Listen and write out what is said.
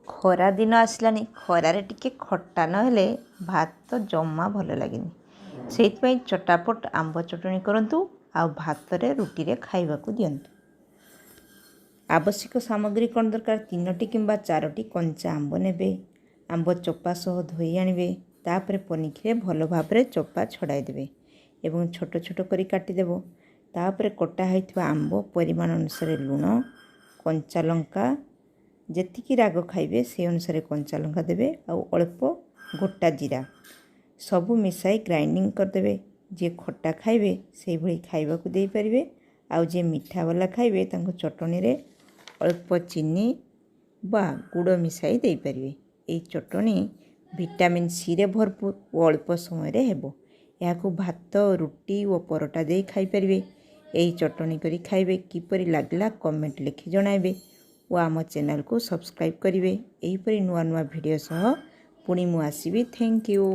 ଖରା ଦିନ ଆସିଲାଣି, ଖରାରେ ଟିକେ ଖଟା ନହେଲେ ଭାତ ଜମା ଭଲ ଲାଗେନି। ସେଇଥିପାଇଁ ଚଟାପଟ ଆମ୍ବ ଚଟଣି କରନ୍ତୁ ଆଉ ଭାତରେ ରୁଟିରେ ଖାଇବାକୁ ଦିଅନ୍ତୁ। ଆବଶ୍ୟକ ସାମଗ୍ରୀ କ'ଣ ଦରକାର? 3ଟି କିମ୍ବା 4ଟି କଞ୍ଚା ଆମ୍ବ ନେବେ। ଆମ୍ବ ଚୋପା ସହ ଧୋଇ ଆଣିବେ। ତାପରେ ପନିକିରେ ଭଲ ଭାବରେ ଚୋପା ଛଡ଼ାଇ ଦେବେ ଏବଂ ଛୋଟ ଛୋଟ କରି କାଟିଦେବ। ତାପରେ କଟା ହୋଇଥିବା ଆମ୍ବ, ପରିମାଣ ଅନୁସାରେ ଲୁଣ, କଞ୍ଚା ଲଙ୍କା, ଯେତିକି ରାଗ ଖାଇବେ ସେହି ଅନୁସାରେ କଞ୍ଚା ଲଙ୍କା ଦେବେ ଆଉ ଅଳ୍ପ ଗୋଟା ଜିରା ସବୁ ମିଶାଇ ଗ୍ରାଇଣ୍ଡିଙ୍ଗ କରିଦେବେ। ଯିଏ ଖଟା ଖାଇବେ ସେଇଭଳି ଖାଇବାକୁ ଦେଇପାରିବେ, ଆଉ ଯିଏ ମିଠା ବାଲା ଖାଇବେ ତାଙ୍କୁ ଚଟଣିରେ ଅଳ୍ପ ଚିନି ବା ଗୁଡ଼ ମିଶାଇ ଦେଇପାରିବେ। ଏହି ଚଟଣି ଭିଟାମିନ୍ ସିରେ ଭରପୁର ଓ ଅଳ୍ପ ସମୟରେ ହେବ। ଏହାକୁ ଭାତ, ରୁଟି ଓ ପରଟା ଦେଇ ଖାଇପାରିବେ। ଏହି ଚଟଣି କରି ଖାଇବେ। କିପରି ଲାଗିଲା କମେଣ୍ଟ ଲେଖି ଜଣାଇବେ ଓ ଆମ ଚ୍ୟାନେଲକୁ ସବସ୍କ୍ରାଇବ୍ କରିବେ। ଏହିପରି ନୂଆ ନୂଆ ଭିଡ଼ିଓ ସହ ପୁଣି ମୁଁ ଆସିବି। Thank you.